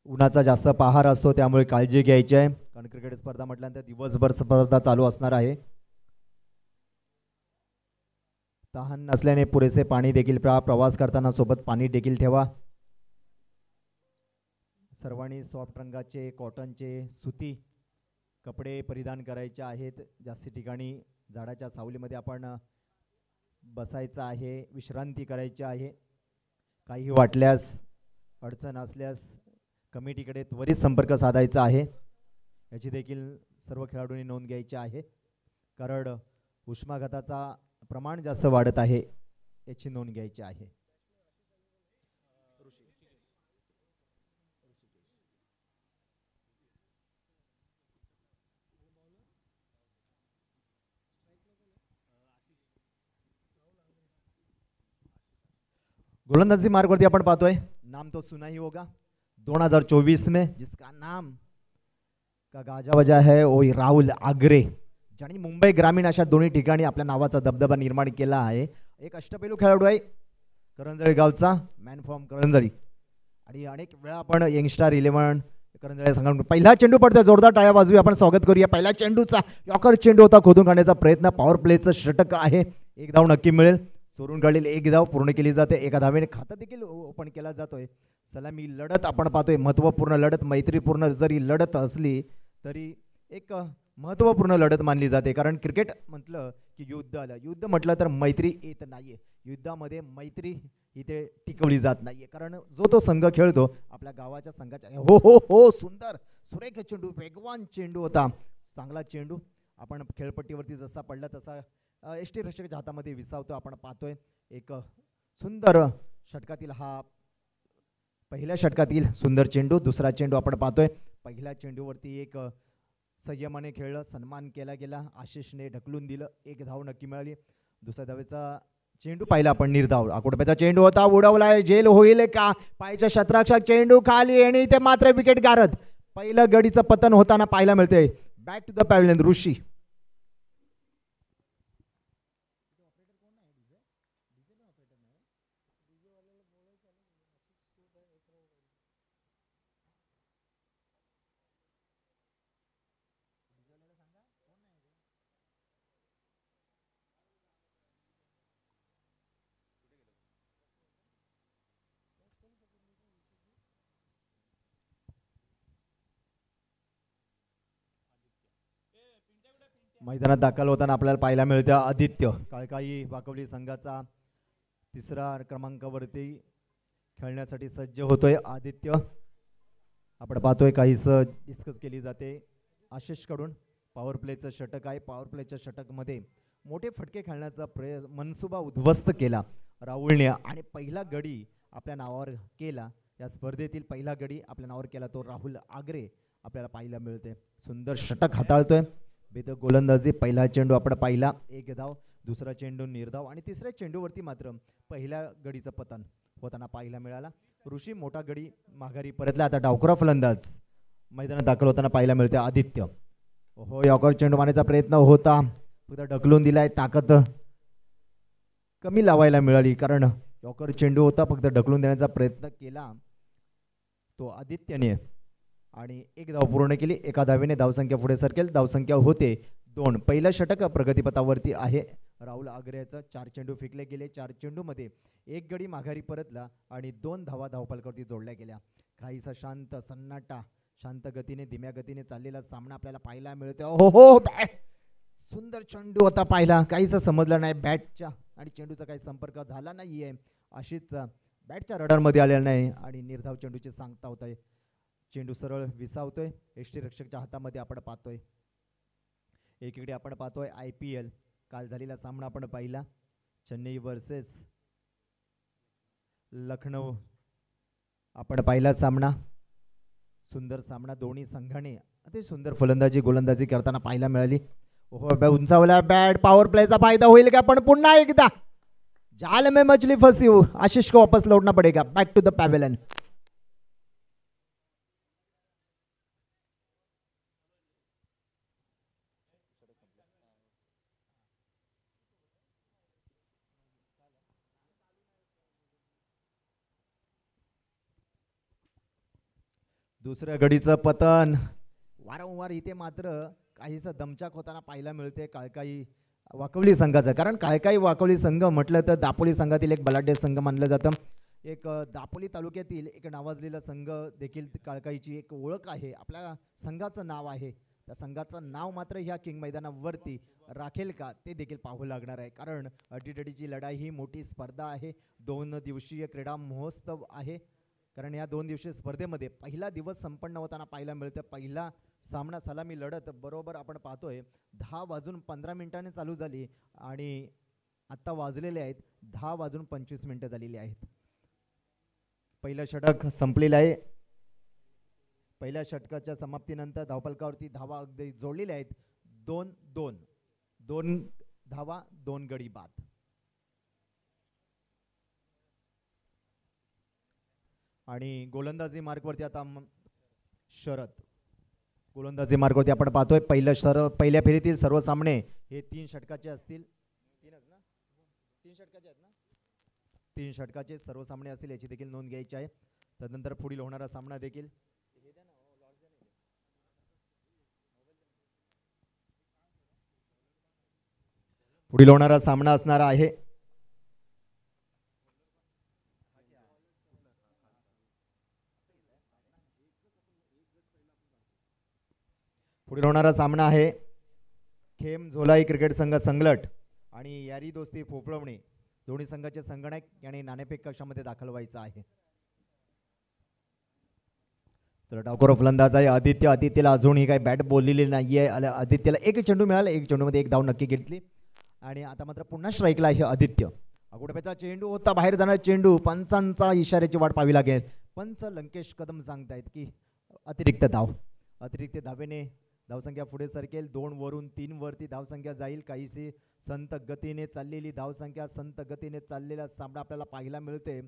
उन्हाचा जास्त पहार असतो त्यामुळे काळजी घ्यायची आहे, कारण क्रिकेट स्पर्धा म्हटल्यानंतर दिवसभर स्पर्धा चालू असणार आहे. तहान नसल्याने पुरेसे पाणी देखील प्रवास करताना सोबत पाणी देखील ठेवा. सर्वांनी सॉफ्ट रंगाचे कॉटनचे सुती कपडे परिधान करायचे आहेत. जास्ती ठिकाणी झाडाच्या सावलीमध्ये आपण बसायचं आहे, विश्रांती करायची आहे. काही वाटल्यास अडचण असल्यास कमिटीकडे त्वरित संपर्क साधायचा आहे. याची देखील सर्व खेळाडूंनी नोंद घ्यायची आहे, कारण उष्माघाताचा प्रमाण जास्त वाढत आहे याची नोंद घ्यायची आहे. गोलंदाजी मार्गवरती आपण पाहतोय, नाम तो सुना ही होगा 2024 में, जिसका नाम का गाजा बजा है वो राहुल आगरे, ज्यांनी मुंबई ग्रामीण अशा दोन्ही ठिकाणी आपल्या नावाचा दबदबा निर्माण केला आहे. एक अष्टपैलू खेळाडू आहे, करंजळी गावचा मॅन फ्रॉम करंजळी, आणि अनेक वेळा आपण यंगस्टार 11 करंजळी संघाकडून पहिला चेंडू पडतोय. जोरदार टाळ्या वाजवी आपण स्वागत करूया. पहिला चेंडूचा यॉर्कर चेंडू होता, खोदून काढण्याचा प्रयत्न, पॉवर प्लेचं षटक आहे. एक धाव नक्की मिळेल. सोडून काढलेली एक धाव पूर्ण केली जाते. एका धावेने खातं देखील ओपन केला जातोय. सलामी लढत आपण पाहतोय, महत्त्वपूर्ण लढत, मैत्रीपूर्ण जरी लढत असली तरी एक महत्त्वपूर्ण लढत मानली जाते, कारण क्रिकेट म्हटलं की युद्ध आलं. युद्ध म्हटलं तर मैत्री येत नाहीये. युद्धामध्ये मैत्री इथे टिकवली जात नाहीये, कारण जो तो संघ खेळतो आपल्या गावाच्या संघाच्या. हो हो हो, सुंदर सुरेख चेंडू, वेगवान चेंडू होता, चांगला चेंडू. आपण खेळपट्टीवरती जसा पडला तसा एष्टी रक्षकाच्या हातामध्ये विसावतो आपण पाहतोय. एक सुंदर षटकातील हा पहिल्या षटकातील सुंदर चेंडू. दुसरा चेंडू आपण पाहतोय, पहिल्या चेंडूवरती एक संयमाने खेळलं, सन्मान केला गेला, आशिषने ढकलून दिलं, एक धाव नक्की मिळाली. दुसऱ्या धावेचा चेंडू पाहिला आपण, निर्धाव आकुटब्याचा चेंडू होता, उडवलाय, जेल होईल का, पायच्या शतरक्षक चेंडू खाली, आणि ते मात्र विकेट गारद. पहिलं गडीचं पतन होताना पाहायला मिळते. बॅक टू द पॅव्हलियन ऋषी. मैदानात दाखल होताना आपल्याला पाहायला मिळतं आदित्य काळकाई वाकवली संघाचा तिसरा क्रमांकावरती खेळण्यासाठी सज्ज होतोय आदित्य. आपण पाहतोय काहीस डिस्कस केली जाते आशिष कडून. पॉवर प्लेचं षटक आहे. पॉवर प्लेच्या षटकमध्ये मोठे फटके खेळण्याचा मनसुबा उद्ध्वस्त केला राहुलने, आणि पहिला गडी आपल्या नावावर केला. या स्पर्धेतील पहिला गडी आपल्या नावावर केला तो राहुल आगरे आपल्याला पाहायला मिळते. सुंदर षटक हाताळतोय, बेधक गोलंदाजी. पहिला चेंडू आपण पाहिला, एक धाव. दुसरा चेंडू निर्धाव, आणि तिसऱ्या चेंडूवरती मात्र पहिल्या गडीचं पतन होताना पाहायला मिळाला. ऋषी मोठा गडी माघारी परतला. आता डावखुरा फलंदाज मैदानात दाखल होताना पाहायला मिळते आदित्य. हो, यॉर्कर चेंडू मारण्याचा प्रयत्न होता, फक्त ढकलून दिलाय. ताकद कमी लावायला मिळाली, कारण यॉर्कर चेंडू होता, फक्त ढकलून देण्याचा प्रयत्न केला तो आदित्यने, आणि एक धाव पूर्ण केली. एका धावेने धावसंख्या पुढे सरकेल. धावसंख्या होते 2. पहिलं षटक प्रगतीपथावरती आहे राहुल आग्र्याचं. 4 चेंडू फेकले गेले. 4 चेंडूमध्ये एक गडी माघारी परतला आणि 2 धावा धावफलकावरती जोडल्या गेल्या. काहीसा शांत सन्नाटा, शांत गतीने, धीम्या गतीने चाललेला सामना आपल्याला पाहायला मिळतो. हो हो, सुंदर चेंडू होता पाहिला. काहीच समजलं नाही, बॅटच्या आणि चेंडूचा काही संपर्क झाला नाहीये. अशीच बॅटच्या रडारमध्ये आलेला नाही, आणि निर्धाव चेंडूची सांगता होत आहे. चेंडू सरळ विसावतोय एष्टी रक्षकच्या हातामध्ये आपण पाहतोय. एकीकडे आपण पाहतोय IPL काल झालेला सामना आपण पाहिला, चेन्नई वर्सेस लखनौ आपण पाहिला सामना. सुंदर सामना, दोन्ही संघाने अति सुंदर फलंदाजी गोलंदाजी करताना पाहायला मिळाली. उंचावला बॅट, पॉवर प्लेचा फायदा होईल का, पण पुन्हा एकदा जाल में मछली फंसी हो, आशीष को वापस लौटना पड़ेगा. Back to the pavilion. दुसऱ्या गडीचं पतन वारंवार इथे मात्र काहीसं दमचाक होताना पाहायला मिळते काळकाई वाकवली संघाचं. कारण काळकाई वाकवली संघ म्हटलं तर दापोली संघातील एक बलाढ्य संघ मानलं जातं. एक दापोली तालुक्यातील एक नावाजलेला संघ देखील काळकाईची एक ओळख आहे, आपल्या संघाचं नाव आहे. त्या संघाचं नाव मात्र ह्या किंग मैदानावरती राखेल का ते देखील पाहावं लागणार आहे. कारण अटीतटीची लढाई ही मोठी स्पर्धा आहे, 2 दिवसीय क्रीडा महोत्सव आहे. कारण या 2 दिवसीय स्पर्धेमध्ये पहिला दिवस संपन्न होताना पाहायला मिळतं. पहिला सामना सलामी लढत बरोबर आपण पाहतोय 10:15 चालू झाली आणि आत्ता वाजलेले आहेत 10:25 झालेली आहेत. पहिलं षटक संपलेलं आहे. पहिल्या षटकाच्या समाप्तीनंतर धावफलकावरती धावा अगदी जोडलेल्या आहेत. 2-2 2 धावा 2 गडी बाद. आणि गोलंदाजी मार्कवरती आता शरद गोलंदाजी मार्कवरती आपण पाहतोय पहिल्या फेरीतील सर्व सामने हे 3 षटकाचे असतील. 3 षटकाचे आहेत ना, 3 षटकाचे सर्व सामने असतील याची देखील नोंद घ्यायची आहे. तदनंतर पुढील होणारा सामना देखील असणार आहे. पुढील होणारा सामना आहे खेम झोलाई क्रिकेट संघ संगलट आणि यारी दोस्ती फोफळवणी दोन्ही संघाचे संगणक यांनी नाणेफेक कक्षामध्ये दाखल व्हायचं आहे. चला डावखोर फलंदाज आहे आदित्य. आदित्यला अजूनही काही बॅट बोललेली नाहीये. आदित्यला एक चेंडू मिळाला, एक चेंडूमध्ये एक धाव नक्की घेतली आणि आता मात्र पुन्हा स्ट्राईकला आहे आदित्य. अगोदरचा चेंडू होता, बाहेर जाणार चेंडू, पंचांचा इशाऱ्याची वाट पाहावी लागेल. पंच लंकेश कदम सांगतायत की अतिरिक्त धावेने धावसंख्या पुढे सरकेल. 2 वरून 3 वरती धावसंख्या जाईल. काहीशी संत गतीने चाललेली धावसंख्या, संत गतीने चाललेला सामना आपल्याला पाहायला मिळते.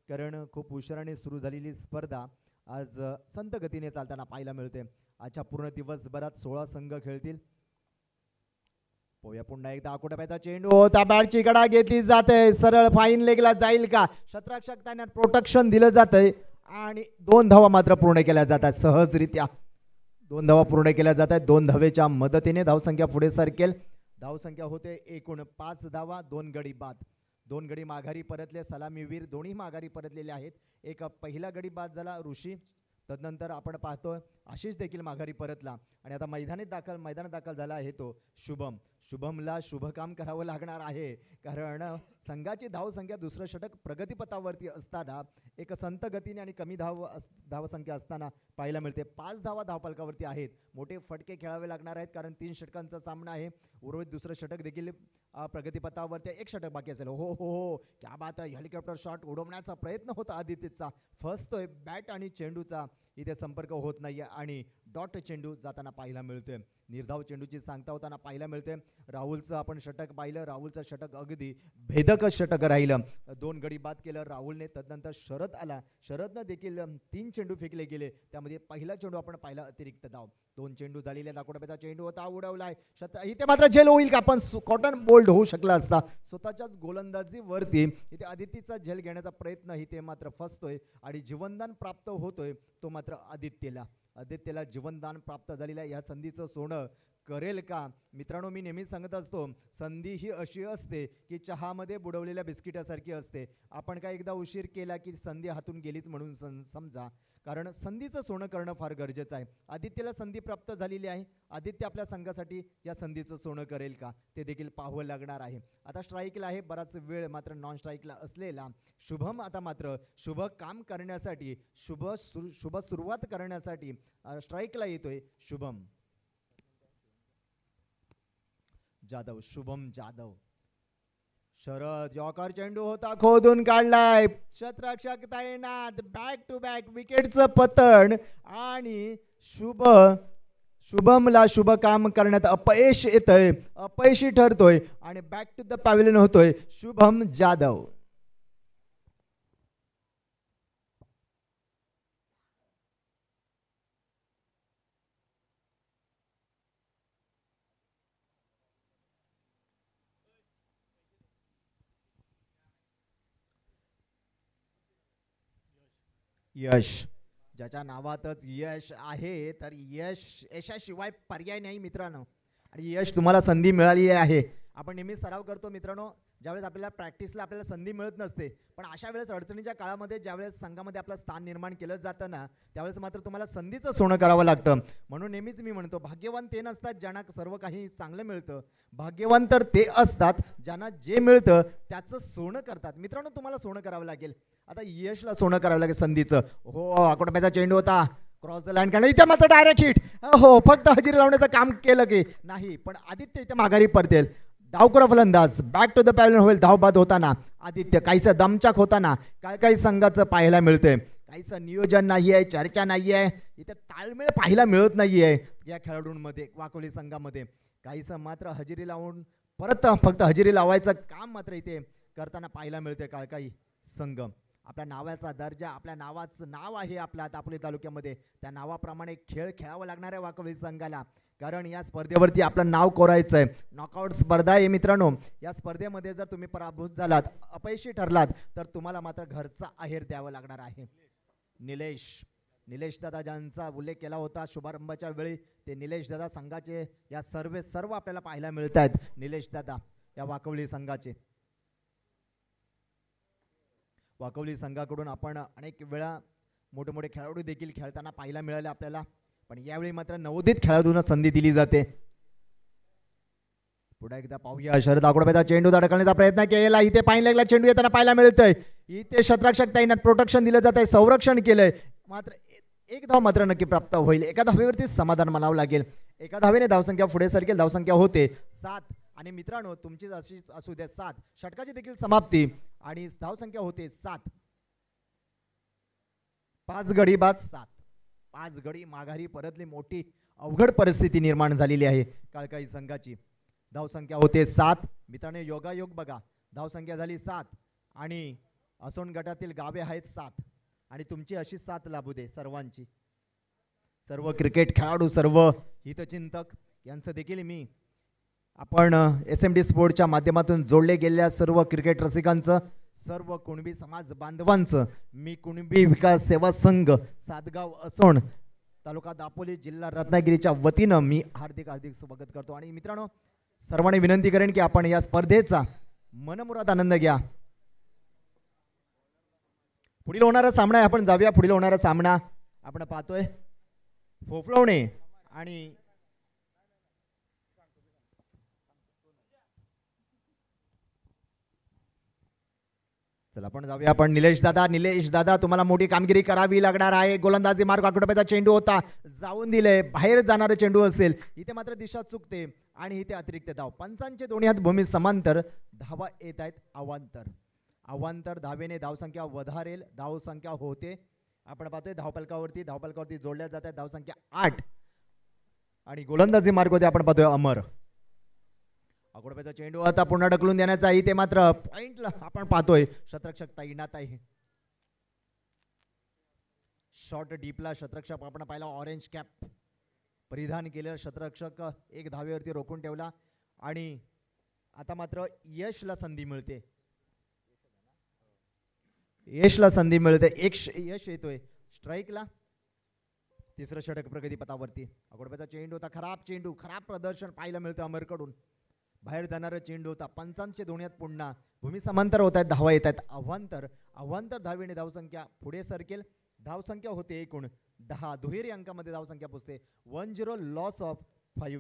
कारण खूप उशिराने सुरू झालेली स्पर्धा आज संत गतीने चालताना पाहायला मिळते. आजच्या पूर्ण दिवसभरात 16 संघ खेळतील. पोया पुन्हा एकदा आकुटाप्याचा चेंडू होता, बॅटची गडा घेतली जाते, सरळ फाईन लेगला जाईल का, शतरक्षक त्यांना प्रोटेक्शन दिलं जातंय आणि 2 धावा मात्र पूर्ण केल्या जातात सहजरित्या. 2 धावा पूर्ण केल्या जात आहेत. 2 धावेच्या मदतीने धावसंख्या पुढे सरकेल. धावसंख्या होते एकूण 5 धावा, 2 गडी बाद. 2 गडी माघारी परतले, सलामीवीर दोन्ही माघारी परतलेले आहेत. एक पहिला गडी बाद झाला ऋषी, तदनंतर आपण पाहतोय आशिष देखील माघारी परतला आणि आता मैदानात दाखल झाला आहे तो शुभम. शुभमला शुभकाम करावं लागणार आहे कारण संघाची धावसंख्या दुसरं षटक प्रगतीपथावरती असताना एक संत गतीने आणि कमी धावसंख्या असताना पाहायला मिळते. 5 धावा धावफलकावरती आहेत. मोठे फटके खेळावे लागणार आहेत कारण 3 षटकांचा सामना आहे. उर्वरित दुसरं षटक देखील प्रगतीपथावरती 1 षटक बाकी असेल. हो हो हो, क्या बात आहे. हेलिकॉप्टर शॉट उडवण्याचा प्रयत्न होता आदित्यचा, फसतोय बॅट आणि चेंडूचा इथे संपर्क होत नाहीये आणि डॉट चेंडू जाताना पाहायला मिळतोय. निर्धाव चेंडूची सांगता होताना पाहायला मिळते. राहुलचं आपण षटक पाहिलं, राहुलचं षटक अगदी भेदक षटक राहिलं. 2 गडी बाद केलं राहुलने. तदनंतर शरद आला, शरदनं देखील 3 चेंडू फेकले गेले, त्यामध्ये पहिला चेंडू आपण पाहिला अतिरिक्त धाव. 2 चेंडू झालेले, दाकोटाचा चेंडू होता, उडवलाय इथे मात्र झेल होईल का, पण कॉटन बोल्ड होऊ शकला असता. स्वतःच्याच गोलंदाजीवरती इथे आदित्यचा झेल घेण्याचा प्रयत्न इथे मात्र फसतोय आणि जीवनदान प्राप्त होतोय तो मात्र आदित्यला जीवनदान प्राप्त झालेल्या या संधीचं सोनं करेल का. मित्रांनो, मी नेहमी सांगत असतो, संधी ही अशी असते की चहामध्ये बुडवलेल्या बिस्किटासारखी असते. आपण काय एकदा उशीर केला की संधी हातून गेलीच म्हणून समजा, कारण संधीचं सोनं करणं फार गरजेचं आहे. आदित्यला संधी प्राप्त झालेली आहे. आदित्य आपल्या संघासाठी या संधीचं सोनं करेल का ते देखील पाहावं लागणार आहे. आता स्ट्राईकला आहे, बराच वेळ मात्र नॉन स्ट्राईकला असलेला शुभम आता मात्र शुभ काम करण्यासाठी, शुभ सुरुवात करण्यासाठी स्ट्राईकला येतोय शुभम जाधव. शुभम जाधव, शरद यॉर्कर चेंडू होता, खोदून काढलाय, शतरक्षक तैनात, बॅक टू बॅक विकेटचं पतन आणि शुभमला शुभ काम करण्यात अपयश येतंय, अपयशी ठरतोय आणि बॅक टू द पॅव्हिलियन होतोय शुभम जाधव. यश ज्याच्या नावातच यश आहे तर यशाशिवाय पर्याय नाही मित्रांनो. आणि यश तुम्हाला संधी मिळाली आहे. आपण नेहमी सराव करतो मित्रांनो, ज्यावेळेस आपल्याला प्रॅक्टिसला आपल्याला संधी मिळत नसते, पण अशा वेळेस अडचणीच्या काळामध्ये ज्यावेळेस संघामध्ये आपलं स्थान निर्माण केलं जातं ना, त्यावेळेस मात्र तुम्हाला संधीचं सोनं करावं लागतं. म्हणून नेहमीच मी म्हणतो, भाग्यवान ते नसतात ज्यांना सर्व काही चांगलं मिळतं, भाग्यवान तर ते असतात ज्यांना जे मिळतं त्याचं सोनं करतात. मित्रांनो, तुम्हाला सोनं करावं लागेल. आता यशला सोनं करावं लागेल संधीचं. हो, आकोटप्याचा चेंडू होता, क्रॉस द लाईन काढला, इथे मात्र डायरेक्ट हिट. हो, फक्त हजेरी लावण्याचं काम केलं की नाही, पण आदित्य इथे माघारी परतेल. डावकर फलंदाज बॅक टू द पॅव्हलियन होईल. धावबाद होताना आदित्य काहीसं दमचाक होताना काही संघाचं पाहायला मिळतंय. काहीसं नियोजन नाही आहे, चर्चा नाही आहे, इथे ताळमेळ पाहायला मिळत नाही आहे या खेळाडूंमध्ये, वाकोली संघामध्ये. काहीसं मात्र हजेरी लावून परत फक्त हजेरी लावायचं काम मात्र इथे करताना पाहायला मिळते काळकाई संघ. आपल्या नावाचा दर्जा, आपल्या नावाचं नाव आहे आपल्या दापोली तालुक्यामध्ये, त्या नावाप्रमाणे खेळ खेळावं लागणार आहे वाकोली संघाला. कारण या स्पर्धेवरती आपलं नाव कोरायचं आहे. नॉकआउट स्पर्धा आहे मित्रांनो. या स्पर्धेमध्ये जर तुम्ही पराभूत झालात, अपयशी ठरलात, तर तुम्हाला मात्र घरचा आहेर द्यावं लागणार आहे. निलेश दादा ज्यांचा उल्लेख केला होता शुभारंभाच्या वेळी, ते निलेश दादा संघाचे या सर्व आपल्याला पाहायला मिळत आहेत. निलेश दादा या वाकवली संघाचे. वाकवली संघाकडून आपण अनेक वेळा मोठे मोठे खेळाडू देखील खेळताना पाहायला मिळाले आपल्याला, पण यावेळी मात्र नवोदित खेळाडूंना संधी दिली जाते. पुढे एकदा पाहूया. शरद आकोडप्याचा चेंडू अडकवण्याचा प्रयत्न केला. इथे पाईन लेगला चेंडू येताना पाहायला मिळतंय. इथे शतरक्षक ताईंना प्रोटेक्शन दिलं जात आहे, संरक्षण केलंय. मात्र एक धाव मात्र नक्की प्राप्त होईल. एका धावेवरती समाधान मानावं लागेल. एका धावेने धावसंख्या पुढे सरकेल. धावसंख्या होते 7. आणि मित्रांनो, तुमची अशीच असू द्या 7. षटकाची देखील समाप्ती आणि धावसंख्या होते 7. 5 गडी बाद 7. 5 गडी माघारी परतली. मोठी अवघड परिस्थिती निर्माण झालेली आहे काळकाई संघाची. धावसंख्या होते 7. मित्रांनो, योगायोग बघा, धावसंख्या झाली 7 आणि असोन गटातील गावे आहेत 7 आणि तुमची अशी 7 लाभू दे सर्वांची. सर्व क्रिकेट खेळाडू, सर्व हितचिंतक यांचं देखील मी आपण SMD स्पोर्टच्या माध्यमातून जोडले गेलेल्या सर्व क्रिकेट रसिकांचं, सर्व कुणबी समाज बांधवांचं मी कुणबी विकास सेवा संघ सातगाव असोण तालुका दापोली जिल्हा रत्नागिरीच्या वतीनं मी हार्दिक स्वागत करतो. आणि मित्रांनो, सर्वांनी विनंती करेन की आपण या स्पर्धेचा मनमुराद आनंद घ्या. पुढील होणारा सामना आहे, आपण जाऊया. पुढील होणारा सामना आपण पाहतोय फोफलवणे आणि चला आपण जाऊया. आपण निलेश दादा तुम्हाला मोठी कामगिरी करावी लागणार आहे. गोलंदाजी मार्ग आकोटप्याचा चेंडू होता, जाऊन दिले. बाहेर जाणारे चेंडू असेल. इथे मात्र दिशा चुकते आणि इथे अतिरिक्त धाव. पंचांचे दोन्ही हात भूमी समांतर, धावा येत आहेत अवांतर धावेने धावसंख्या वधारेल. धावसंख्या होते, आपण पाहतोय धावपलकावरती जोडल्या जात आहेत. धावसंख्या 8 आणि गोलंदाजी मार्ग होते आपण पाहतोय अमर. आकोडप्याचा चेंडू आता पुन्हा ढकलून देण्याचा. इथे मात्र पॉइंटला आपण पाहतोय शतरक्षक तैनात आहे. शॉर्ट डीपला शतरक्षक आपण पाहिला, ऑरेंज कॅप परिधान केलेला शतरक्षक एक धावेवरती रोखून ठेवला आणि आता मात्र यशला संधी मिळते. एक यश येतोय स्ट्राईकला. तिसरं षटक प्रगतीपथावरती. आकोडप्याचा चेंडू होता, खराब प्रदर्शन पाहायला मिळतं अमरकडून. बाहेर जाणारा चेंडू होता. पंचांचे दोन्ही हात पुन्हा भूमी समांतर होत आहेत. धावा येत आहेत अवांतर धावेने धावसंख्या पुढे सरकेल. धावसंख्या होते एकूण 10. दुहेरी अंकामध्ये धावसंख्या पोचते. 1-0. Loss of 4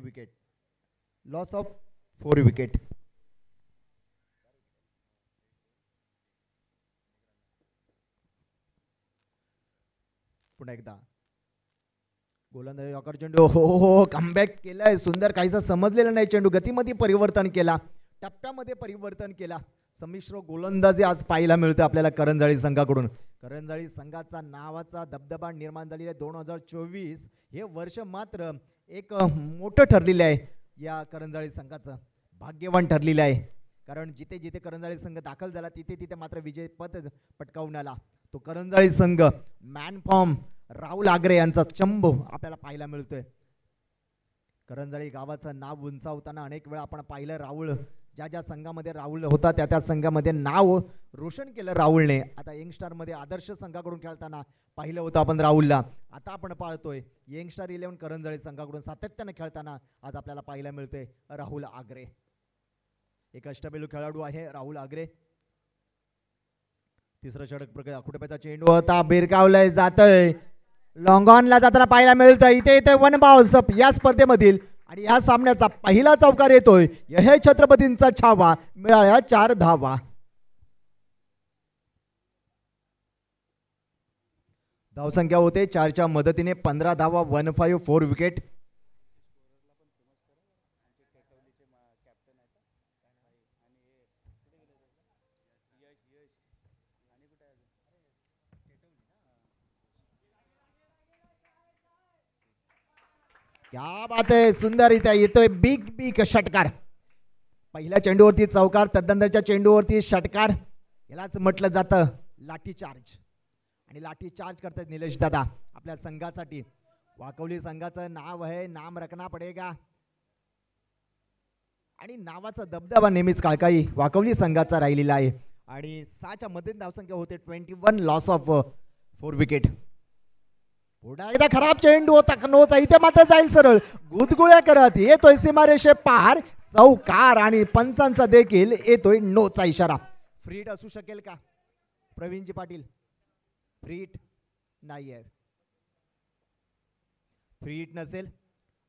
wicket. पुन्हा एकदा गोलंदाजी यॉकर चेंडू. हो कमबॅक केलाय सुंदर. काहीसा समजलेलं नाही चेंडू. गतीमध्ये परिवर्तन केला, टप्प्यामध्ये परिवर्तन केला. संमिश्र गोलंदाजी आज पाहायला मिळतं आपल्याला करंजाळी संघाकडून. करंजाळी संघाचा नावाचा दबदबा निर्माण झालेला आहे. 2024 हे वर्ष मात्र एक मोठं ठरलेलं आहे या करंजाळी संघाचं. भाग्यवान ठरलेलं आहे, कारण जिथे जिथे करंजाळी संघ दाखल झाला तिथे मात्र विजयपथ पटकावून आला. तो करंजाळी संघ मॅन फॉर्म राहुल आगरे यांचा चंबू आपल्याला पाहायला मिळतोय. करंजाळी गावाचं नाव उंचावताना अनेक वेळा आपण पाहिलं. राहुल ज्या ज्या संघामध्ये राहुल होता त्या त्या संघामध्ये नाव रोशन केलं राहुलने. आता यंगस्टारमध्ये आदर्श संघाकडून खेळताना पाहिलं होतं आपण राहुलला. आता आपण पाहतोय यंगस्टार 11 करंजळे संघाकडून सातत्याने खेळताना आज आपल्याला पाहायला मिळते राहुल आगरे. एक अष्टपैलू खेळाडू आहे राहुल आगरे. तिसरं षटक आकुटेपचा चेंडू होता, बिरकावलंय, जातंय लॉंग ऑनला जाताना पाहायला मिळतं. इथे इथे वन बाउन्स या स्पर्धेमधील आणि या सामन्याचा पहिला चौकार येतोय. हे छत्रपतींचा छावा, मिळाल्या 4 धावा. धावसंख्या होते 4च्या मदतीने 15 धावा, 154 विकेट. क्या बात आहे, सुंदररित्या येतोय बिग बिग षटकार. पहिल्या चेंडूवरती चौकार, तदनंतरच्या चेंडूवरती षटकार. यालाच म्हटलं जातं लाठी चार्ज. आणि लाठी चार्ज करतात निलेश दादा आपल्या संघासाठी. वाकवली संघाचं नाव आहे, नाम रखना पडेगा. आणि नावाचा दबदबा नेहमीच काळकाई वाकवली संघाचा राहिलेला आहे. आणि 6च्या मध्ये धावसंख्या होते 21, लॉस ऑफ 4 विकेट. पुन्हा एकदा खराब चेंडू होता, नोच इथे मात्र जाईल सरळ, गुदगुळ्या करत येतोय सीमारेषे पार, चौकार. आणि पंचांचा देखील येतोय नोचा इशारा. फ्रीट असू शकेल का प्रवीणजी पाटील? फ्रीट नाहीये, फ्रीट नसेल.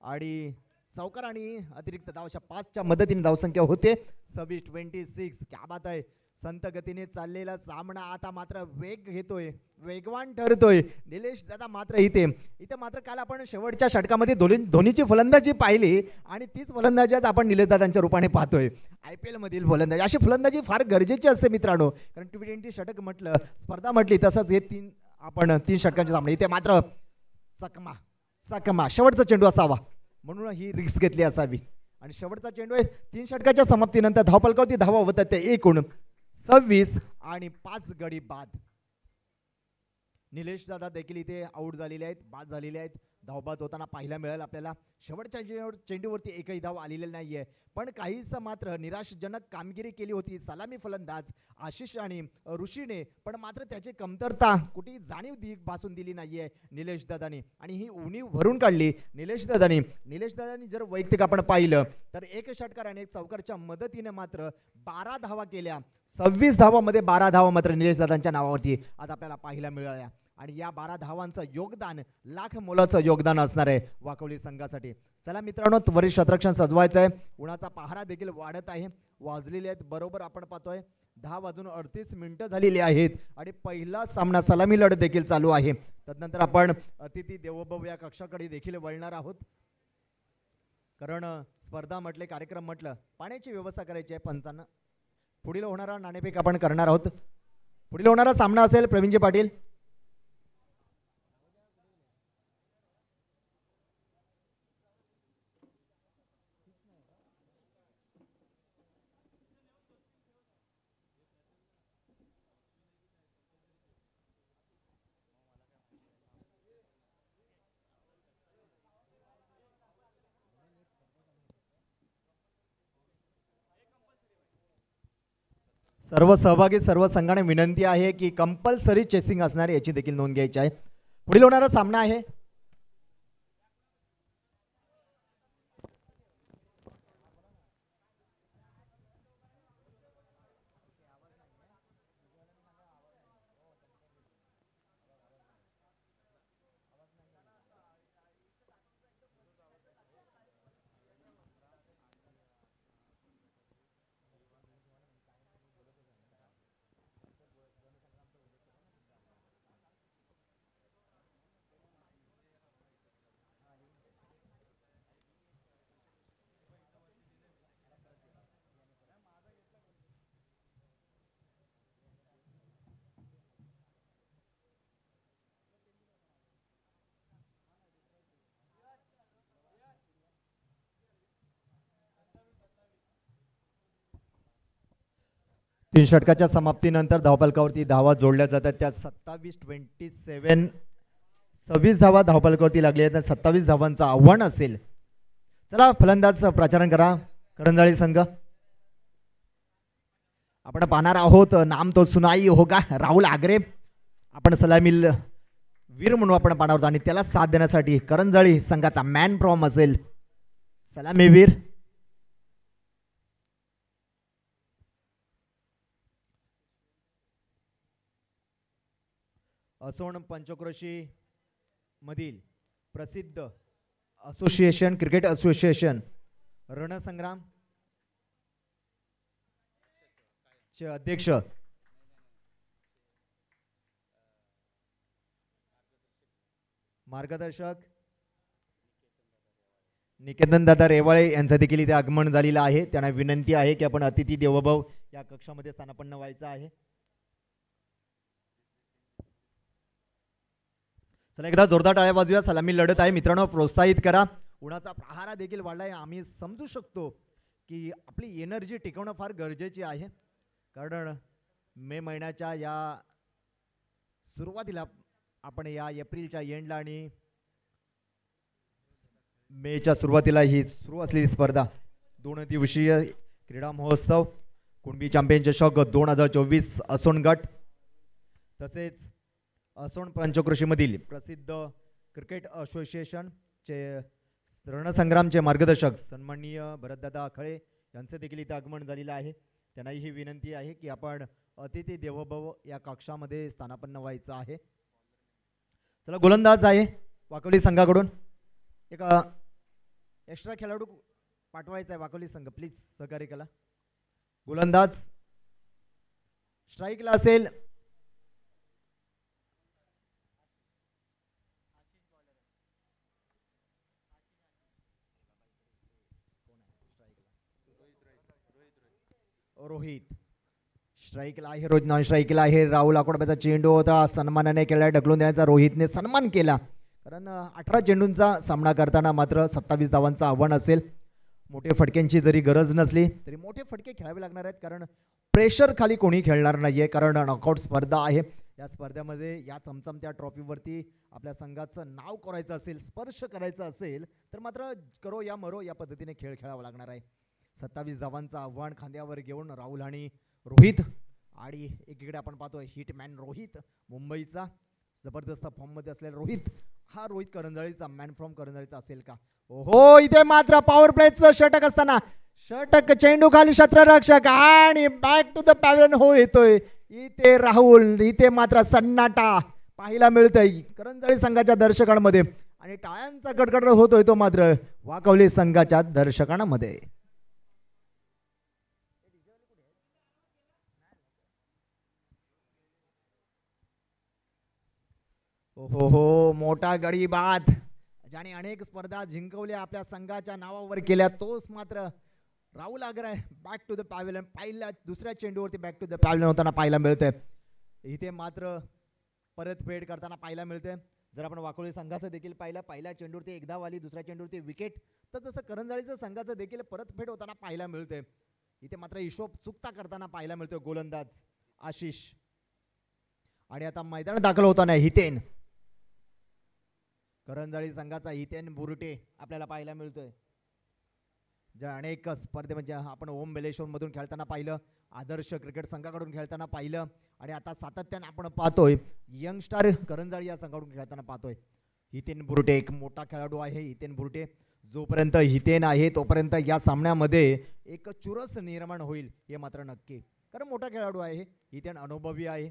आणि चौकार आणि अतिरिक्त धावच्या 5च्या मदतीने धावसंख्या होते 26-26. क्या बात आहे, संत गतीने चाललेला सामना आता मात्र वेग घेतोय, वेगवान ठरतोय. निलेश दादा मात्र इथे मात्र काल आपण शेवटच्या षटकामध्ये धोनीची फलंदाजी पाहिली आणि तीच फलंदाजी आज आपण निलेश दादांच्या रूपाने पाहतोय. IPL मधील फलंदाजी, अशी फलंदाजी फार गरजेची असते मित्रांनो. कारण T20 षटक म्हटलं, स्पर्धा म्हटली, तसंच हे 3 षटकांचे सामने. इथे मात्र चकमा शेवटचा चेंडू असावा म्हणून ही रिस्क घेतली असावी. आणि शेवटचा चेंडू आहे. 3 षटकाच्या समाप्तीनंतर धावफलकावरती धावा होतात ते एकूण 26 आणि 5 गडी बाद. निलेश दादा देखील इथे आउट झालेले आहेत, बाद झालेले आहेत. धावबाद होताना पाहायला मिळेल आपल्याला. शेवटच्या चेंडूवरती एकही धाव आलेली नाहीये, पण काहीच मात्र निराशजनक कामगिरी केली होती सलामी फलंदाज आशिष आणि ऋषीने. पण मात्र त्याची कमतरता कुठेही जाणीव भासून दिली नाहीये निलेश दादानी. आणि ही उणीव भरून काढली निलेश दादानी. जर वैयक्तिक आपण पाहिलं तर 1 षटकार आणि 1 चौकारच्या मदतीने मात्र 12 धावा केल्या. 26 धावामध्ये 12 धावा मात्र निलेश दादांच्या नावावरती आज आपल्याला पाहायला मिळाल्या. आणि या 12 धावांचं योगदान लाख मोलाचं योगदान असणार आहे वाकवली संघासाठी. चला मित्रांनो, वरिष्ठ शतरक्षण सजवायचं आहे. उन्हाचा पहारा देखील वाढत आहे. वाजलेले आहेत बरोबर आपण पाहतोय 10:38 झालेली आहेत. आणि पहिला सामना सलामी लढत देखील चालू आहे. तदनंतर आपण अतिथी देवोभव या कक्षाकडे देखील वळणार आहोत. कारण स्पर्धा म्हटले, कार्यक्रम म्हटलं, पाण्याची व्यवस्था करायची आहे पंचांना. पुढील होणारा नाणेफेक आपण करणार आहोत. पुढील होणारा सामना असेल प्रवीणजी पाटील. सर्व सहभागी सर्व संघाने विनंती आहे की कंपल्सरी चेसिंग असणार याची देखील नोंद घ्यायची आहे. पुढील होणारा सामना आहे तीन षटकाच्या समाप्तीनंतर धावफलकावरती धावा जोडल्या जातात. त्या 27-27 26 धावा धावफलकावरती लागली आहेत. 27 धावांचं आव्हान असेल. चला फलंदाज प्राचारण करा करंजाळी संघ. आपण पाहणार आहोत नाम तो सुनाई होगा राहुल आगरे, आपण सलामील वीर म्हणून आपण पाहणार आहोत आणि त्याला साथ देण्यासाठी करंजाळी संघाचा मॅन फ्रॉम असेल सलामी वीर. असोण पंचक्रोशी मधील प्रसिद्ध असोसिएशन क्रिकेट असोसिएशन रणसंग्राम चे अध्यक्ष मार्गदर्शक निकेतन दादा रेवाळे यांचं देखील इथे आगमन झालेलं आहे. त्यांना विनंती आहे की आपण अतिथी देवोभव या कक्षामध्ये स्थानापन्न व्हायचं आहे. चला एकदा जोरदार टाळ्या वाजूया. सलामी लढत आहे मित्रांनो, प्रोत्साहित करा. उन्हाचा प्रहारा देखील वाढलाय, आम्ही समजू शकतो की आपली एनर्जी टिकवणं फार गरजेची आहे. कारण मे महिन्याच्या या सुरुवातीला आपण या एप्रिलच्या एंडला आणि मेच्या सुरुवातीला ही सुरू असलेली स्पर्धा 2 दिवसीय क्रीडा महोत्सव कुणबी चॅम्पियन चषक 2024 असोण गट तसेच असोण पंचक्रोशीमधील प्रसिद्ध क्रिकेट असोसिएशन चे रणसंग्रामचे मार्गदर्शक सन्माननीय भरतदादा खळे यांचे देखील इथे आगमन झालेलं आहे. त्यांनाही ही विनंती आहे की आपण अतिथी देवोभव या कक्षामध्ये स्थानापन्न व्हायचं आहे. चला गोलंदाज आहे वाकोली संघाकडून एक एक्स्ट्रा खेळाडू पाठवायचा आहे वाकोली संघ, प्लीज सहकार्य करा. गोलंदाज स्ट्राईकला असेल रोहित, स्ट्राईकला आहे रोहित, नॉन स्ट्राईकला आहे राहुल. आकोडब्याचा चेंडू होता, सन्मानाने केला, ढकलून देण्याचा रोहितने सन्मान केला. कारण 18 चेंडूंचा सामना करताना मात्र 27 धावांचं आव्हान असेल. मोठे फटक्यांची जरी गरज नसली तरी मोठे फटके खेळावे लागणार आहेत. कारण प्रेशर खाली कोणी खेळणार नाहीये, कारण नॉकआउट स्पर्धा आहे. या स्पर्धेमध्ये या चमचमत्या ट्रॉफीवरती आपल्या संघाचं नाव करायचं असेल, स्पर्श करायचं असेल तर मात्र करो या मरो या पद्धतीने खेळ खेळावा लागणार आहे. 27 धावांचं आव्हान खांद्यावर घेऊन राहुल आणि रोहित, आणि एकीकडे आपण पाहतोय हिटमॅन रोहित, मुंबईचा जबरदस्त फॉर्ममध्ये असलेला रोहित. हा रोहित करंजाळीचा मॅन फ्रॉम करंजाळीचा असेल का? हो, इथे मात्र पॉवर प्लेचं षटक असताना षटक, चेंडू खाली क्षेत्ररक्षक आणि बॅक टू द पॅव्हलियन हो येतोय इथे राहुल. इथे मात्र सन्नाटा पाहायला मिळतोय करंजाळी संघाच्या दर्शकांमध्ये आणि टाळ्यांचा कडकड होतोय तो मात्र वाकवली संघाच्या दर्शकांमध्ये. हो, मोठा गडी बाद ज्याने अनेक स्पर्धा जिंकवल्या, आपल्या संघाच्या नावावर केल्या, तोच मात्र Rahul agro back to the pavilion. पहिल्या दुसऱ्या चेंडूवरती बॅक टू द पॅव्हलियन होताना पाहायला मिळतंय. इथे मात्र परतफेड करताना पाहायला मिळते. जर आपण वाकोली संघाचं देखील पाहिलं, पहिल्या चेंडूवरती एकदा वाली, दुसऱ्या चेंडूवरती विकेट, तर तसं करंजाळीचं संघाचं देखील परतफेड होताना पाहायला मिळते. इथे मात्र हिशोब चुकता करताना पाहायला मिळतोय गोलंदाज आशिष. आणि आता मैदान दाखल होताना हितेन, करंजाळी संघाचा हितेन बुरटे आपल्याला पाहायला मिळतोय. ज्या अनेक स्पर्धेमध्ये आपण ओम बेलेश्वर मधून खेळताना पाहिलं, आदर्श क्रिकेट संघाकडून खेळताना पाहिलं आणि आता सातत्याने आपण पाहतोय यंगस्टार करंजाळी या संघाकडून खेळताना पाहतोय. हितेन बुरटे एक मोठा खेळाडू आहे. हितेन बुरटे, जोपर्यंत हितेन आहे तोपर्यंत या सामन्यामध्ये एक चुरस निर्माण होईल हे मात्र नक्की. कारण मोठा खेळाडू आहे हितेन, अनुभवी आहे,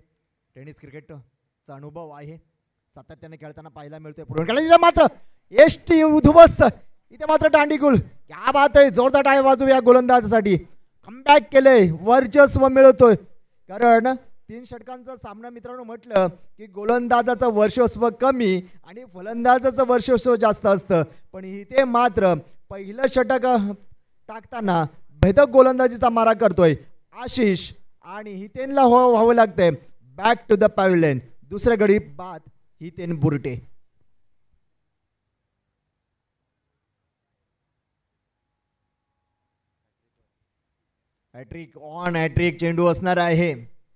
टेनिस क्रिकेटचा अनुभव आहे, सातत्याने खेळताना पाहायला मिळतोय. पुढे मात्र एसटी उद्ध्वस्त, इथे मात्र दांडीगुल. क्या बात आहे, जोरदार टाळ्या वाजू या गोलंदाजासाठी. कमबॅक केलंय, वर्चस्व मिळतोय. कारण 3 षटकांचा सामना मित्रांनो म्हटलं की गोलंदाजाचं वर्चस्व कमी आणि फलंदाजाचं वर्चस्व जास्त असतं. पण इथे मात्र पहिलं षटक टाकताना भेदक गोलंदाजीचा मारा करतोय आशिष आणि हितेनला व्हावं लागतंय बॅक टू द पॅव्हलियन. दुसऱ्या गडी बाद हितेन बुरटे. हॅट्रिक ऑन, हॅट्रिक चेंडू असणार आहे.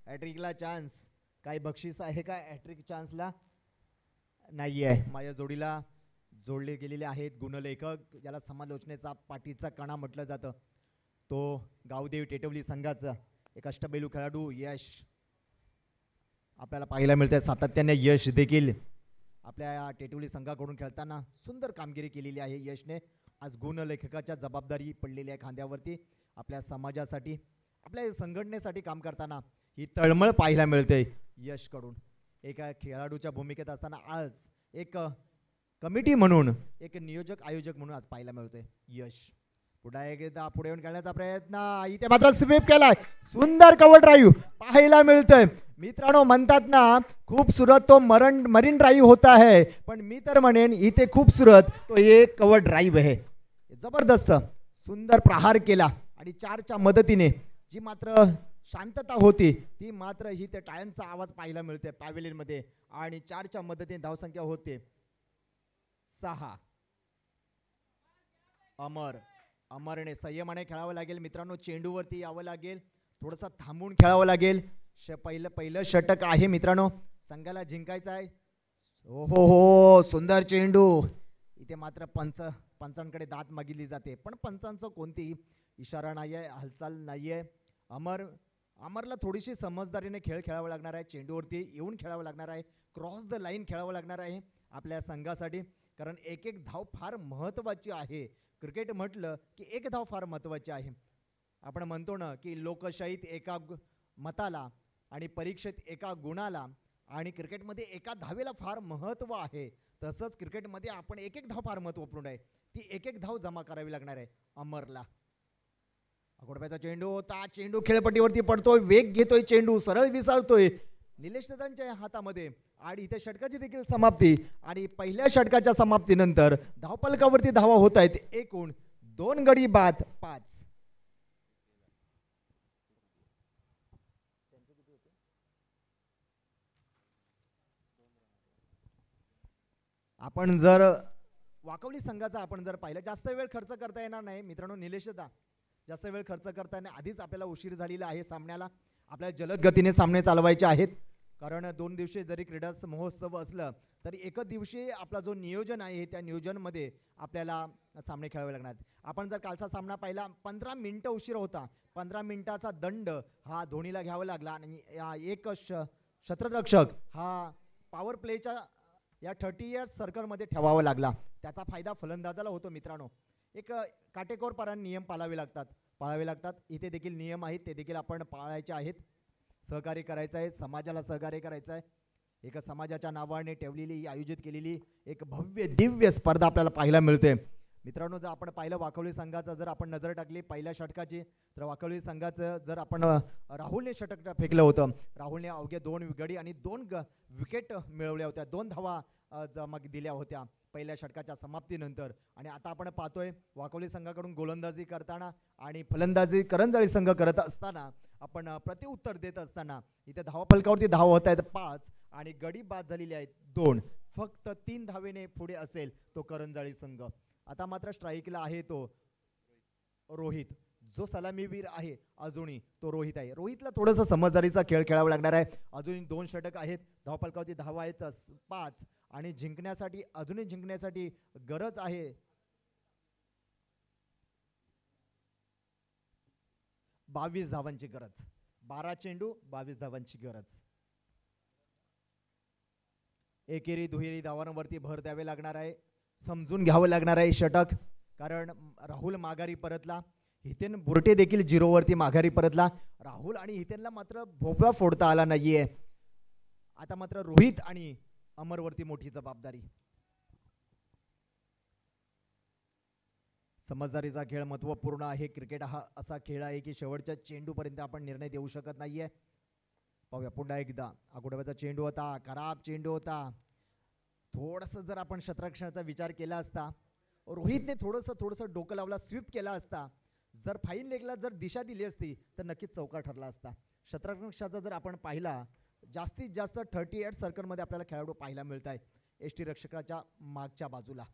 हॅट्रिकला चान्स, काय बक्षीस आहे का हॅट्रिक चान्सला? नाही आहे. माझ्या जोडीला जोडले गेलेले आहेत गुणलेखक, ज्याला समालोचनेचा पाठीचा कणा म्हटलं जातं, तो गावदेवी टेटवली संघाचा एक अष्टपैलू खेळाडू यश आपल्याला पाहायला मिळतंय. सातत्याने यश देखील आपल्या या टेटुली संघाकडून खेळताना सुंदर कामगिरी केलेली आहे यशने. आज गुणलेखकाच्या जबाबदारी पडलेली आहे खांद्यावरती. आपल्या समाजासाठी आपल्या संघटनेसाठी काम करताना ही तळमळ पाहायला मिळते यशकडून. एका खेळाडूच्या भूमिकेत असताना आज एक कमिटी म्हणून एक नियोजक आयोजक म्हणून आज पाहायला मिळतोय यश. पुढे एकदा पुढे येऊन खेळण्याचा प्रयत्न, इथे मात्र स्वीप केलाय. सुंदर कव्हर ड्राईव्ह पाहायला मिळतोय मित्रांनो. म्हणतात ना खूबसूरत तो मरीन ड्राईव्ह होता है, पण मी तर म्हणेन इथे खूबसूरत तो एक कव्हर ड्राईव्ह आहे. जबरदस्त सुंदर प्रहार केला आणि 4च्या मदतीने जी मात्र शांतता होती ती मात्र ही त्या टाळ्यांचा आवाज पाहायला मिळते पॅव्हेलियन मध्ये. आणि 4च्या मदतीने धावसंख्या होते 6. अमरने संयमाने खेळावं लागेल मित्रांनो. चेंडूवरती यावं लागेल, थोडंसं थांबून खेळावं लागेल. पहिलं षटक आहे मित्रांनो, संघाला जिंकायचं आहे. हो सुंदर चेंडू. इथे मात्र पंचांकडे दाद मागितली जाते, पण पंचांचं कोणतीही इशारा नाहीये, हालचाल नाहीये. अमरला थोडीशी समजदारीने खेळ खेळावा लागणार आहे. चेंडूवरती येऊन खेळावं लागणार आहे, क्रॉस द लाईन खेळावं लागणार आहे आपल्या संघासाठी. कारण एक एक धाव फार महत्त्वाची आहे. क्रिकेट म्हटलं की एक धाव फार महत्त्वाची आहे. आपण म्हणतो ना की लोकशाहीत एका मताला आणि परीक्षेत एका गुणाला आणि क्रिकेटमध्ये एका धावेला फार महत्त्व आहे. तसंच क्रिकेटमध्ये आपण एक एक धाव फार महत्त्वपूर्ण आहे. ती एक एक धाव जमा करावी लागणार आहे अमरला. अकोडप्याचा चेंडू होता, चेंडू खेळपट्टीवरती पडतोय, वेग घेतोय, चेंडू सरळ विसारतोय निलेश दादांच्या हातामध्ये. आणि इथे षटकाची देखील समाप्ती आणि पहिल्या षटकाच्या समाप्तीनंतर धावपलकावरती धावा होत आहेत. एकूण 2 गडी बाद 5. आपण जर वाकवली संघाचा आपण जर पाहिलं, जास्त वेळ खर्च करता येणार नाही मित्रांनो. निलेश दादा जास्त वेळ खर्च करताना आधीच आपल्याला उशीर झालेला आहे सामन्याला. आपल्याला जलद गतीने सामने चालवायचे आहेत. कारण 2 दिवशी जरी क्रीडा महोत्सव असलं तरी एकच दिवशी आपला जो नियोजन आहे त्या नियोजनमध्ये आपल्याला सामने खेळावे लागणार. आपण जर कालचा सामना पाहिला 15 मिनिटं उशीर होता. 15 मिनिटाचा दंड हा धोनीला घ्यावा लागला आणि एक क्षेत्ररक्षक हा पॉवर प्लेच्या या 30 इयर्स सर्कलमध्ये ठेवावा लागला. त्याचा फायदा फलंदाजाला होतो मित्रांनो. एक काटेकोरपणे नियम पाळावे लागतात. इथे देखील नियम आहेत, ते देखील आपण पाळायचे आहेत. सहकार्य करायचं आहे, समाजाला सहकार्य करायचं आहे. एका समाजाच्या नावाने ठेवलेली आयोजित केलेली एक भव्य दिव्य स्पर्धा आपल्याला पाहायला मिळते मित्रांनो. जर आपण पाहिलं वाकवली संघाचं जर आपण नजर टाकली पहिल्या षटकाची, तर वाकवली संघाचं जर आपण राहुलने षटक फेकलं होतं. राहुलने अवघे 2 गडी आणि 2 विकेट मिळवल्या होत्या, 2 धावा जमा दिल्या होत्या पहिल्या षटकाच्या समाप्तीनंतर. आणि आता आपण पाहतोय वाकवली संघाकडून गोलंदाजी करताना आणि फलंदाजी करंजाळी संघ करत असताना आपण प्रतिउत्तर देत असताना इथे धावफलकावरती धावा होत आहेत 5 आणि गडी बाद झालेले आहेत 2. फक्त 3 धावेने पुढे असेल तो करंजाळी संघ. आता मात्र स्ट्राईकला आहे तो रोहित, जो सलामीवीर आहे अजूनही तो रोहित आहे. रोहितला थोडंसं समजदारीचा खेळ खेळावा लागणार आहे. अजूनही 2 षटक आहेत, धावफलकावरती धावा आहेत 5 आणि अजूनही जिंकण्यासाठी गरज आहे 22 धावांची गरज. 12 चेंडू 22 धावांची गरज. एकेरी दुहेरी धावांवरती भर द्यावे लागणार आहे. समजून घ्यावं लागणार आहे षटक. कारण राहुल माघारी परतला, हितेन बुरटे देखील 0 वरती माघारी परतला. राहुल आणि हितेनला मात्र भोपळा फोडता आला नाहीये. आता मात्र रोहित आणि अमरवरती मोठी जबाबदारी. समजदारीचा खेळ महत्त्वपूर्ण आहे. क्रिकेट हा असा खेळ आहे की शेवटच्या चेंडूपर्यंत आपण निर्णय देऊ शकत नाहीये. पाहूया पुन्हा एकदा. आकुडव्याचा चेंडू होता, खराब चेंडू होता. थोडंसं जर आपण क्षेत्ररक्षणाचा विचार केला असता, रोहितने थोडंसं डोकं लावला, स्वीप केला असता, जर फाईन लेगला जर दिशा दिली असती तर नक्कीच चौका ठरला असता. क्षेत्ररक्षणाचा जर आपण पाहिला जास्तीत जास्त 38 सर्कलमध्ये आपल्याला खेळाडू पाहायला मिळत आहे. एसटी रक्षकाच्या मागच्या बाजूला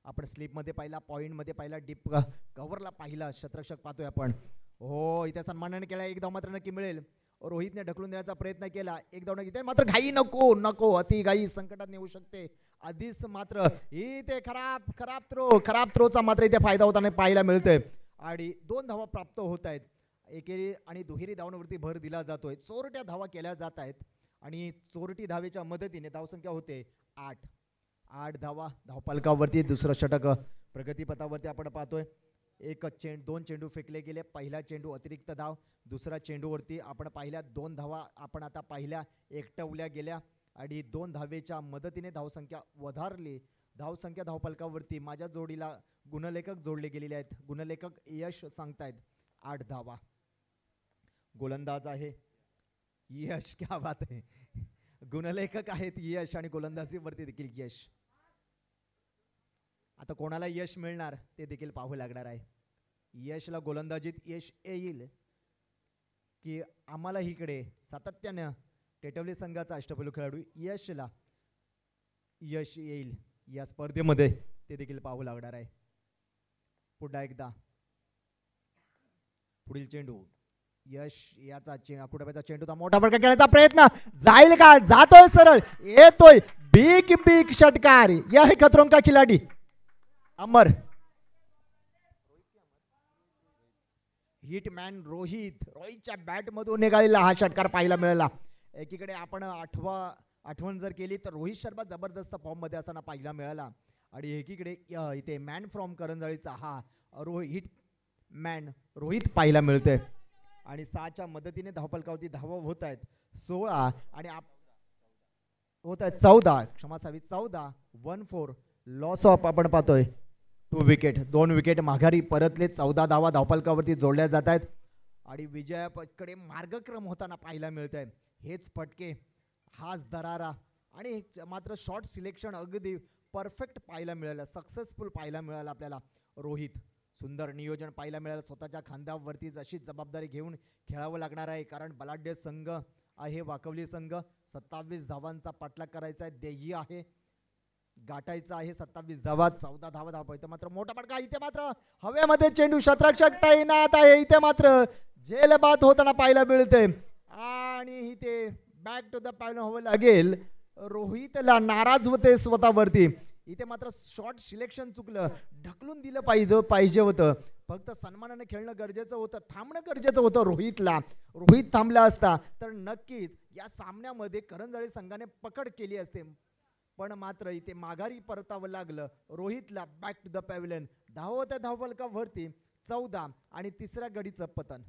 आपण स्लिपमध्ये पाहिला, पॉईंटमध्ये पाहिला, डीप कव्हरला पाहिला क्षेत्ररक्षक पाहतोय आपण. हो इथे सन्मानाने केला. 1 धाव मात्र नक्की मिळेल. रोहितने ढकलून देण्याचा प्रयत्न केला, 1 धाव नक्की. मात्र घाई नको अति घाई संकटात नेऊ शकते. आधीच मात्र इथे खराब थ्रोचा मात्र इथे फायदा होताना पाहायला मिळतोय आणि 2 धावा प्राप्त होत आहेत. एकेरी आणि दुहेरी धावांवरती भर दिला जातोय. चोरट्या धावा केल्या जात आहेत आणि चोरटी धावेच्या मदतीने धावसंख्या होते 8 धावा धावपालकावरती. दुसरं षटक प्रगतीपथावरती आपण पाहतोय. दोन चेंडू फेकले गेले. पहिला चेंडू अतिरिक्त धाव, दुसरा चेंडूवरती आपण पाहिल्या 2 धावा आपण आता पाहिल्या एकटवल्या गेल्या आणि 2 धावेच्या मदतीने धावसंख्या वधारली. धावसंख्या धावपालकावरती माझ्या जोडीला गुणलेखक जोडले गेलेले आहेत. गुणलेखक यश सांगतायत 8 धावा. गोलंदाज आहे यश. क्या बात आहे. गुणलेखक आहेत यश आणि गोलंदाजीवरती देखील यश. आता कोणाला यश मिळणार ते देखील पाहावं लागणार आहे. यशला गोलंदाजीत यश येईल की आम्हाला इकडे सातत्यानं टेटवली संघाचा अष्टपैलू खेळाडू यशला यश येईल या स्पर्धेमध्ये ते देखील पाहावं लागणार आहे. पुन्हा एकदा पुढील चेंडू यश याचा कुठेचा चेंडूचा मोठा फटका खेळण्याचा प्रयत्न जाईल का? जातोय सरळ, येतोय बिग बिग षटकार. यह खतरों का खिलाडी अमर हिटमॅन रोहितच्या बॅट मधून निघालेला हा षटकार पाहायला मिळाला. एकीकडे आपण आठवण जर केली तर रोहित शर्मा जबरदस्त फॉर्म मध्ये असताना पाहायला मिळाला आणि एकीकडे इथे मॅन फ्रॉम करंजाळीचा हा रोहित पाहायला मिळतोय आणि 6च्या मदतीने धावपलकावरती धावा होत आहेत 16 आणि होत आहेत 14. क्षमासावी 14. 1-4 लॉस ऑफ आपण पाहतोय 2 विकेट. 2 विकेट माघारी परतले. 14 धावा धावपलकावरती जोडल्या जात आहेत आणि विजयाकडे मार्गक्रम होताना पाहायला मिळत आहे. हेच फटके, हाच दरारा आणि मात्र शॉर्ट सिलेक्शन अगदी परफेक्ट पाहायला मिळालं. सक्सेसफुल पाहायला मिळालं आपल्याला. रोहित सुंदर नियोजन पाहायला मिळालं. स्वतःच्या खांद्यावरतीच अशी जबाबदारी घेऊन खेळावं लागणार आहे कारण बलाढ्य संघ आहे वाकवली संघ. 27 धावांचा पाठलाग करायचा आहे. ध्येय आहे गाठायचा आहे 27 धावा. 14 धावा धावा. इथे मात्र मोठा फटका. इथे मात्र हवेमध्ये चेंडू शतरक्षक तैनात आहे. इथे मात्र जेलबाद होताना पाहायला मिळते आणि इथे बॅक टू द पॅन हवं लागेल. रोहितला नाराज होते स्वतःवरती. इथे मात्र शॉर्ट सिलेक्शन चुकलं. ढकलून दिलं पाहिजे होतं. फक्त सन्मानाने खेळणं गरजेचं होतं. थांबणं गरजेचं होतं रोहितला. रोहित थांबला असता तर नक्कीच या सामन्यामध्ये करंजाळी संघाने पकड केली असते. पण मात्र इथे माघारी परतावं लागलं रोहितला. Back to the pavilion. धावत्या धावफलकावरती 14 आणि तिसऱ्या गडीचं पतन.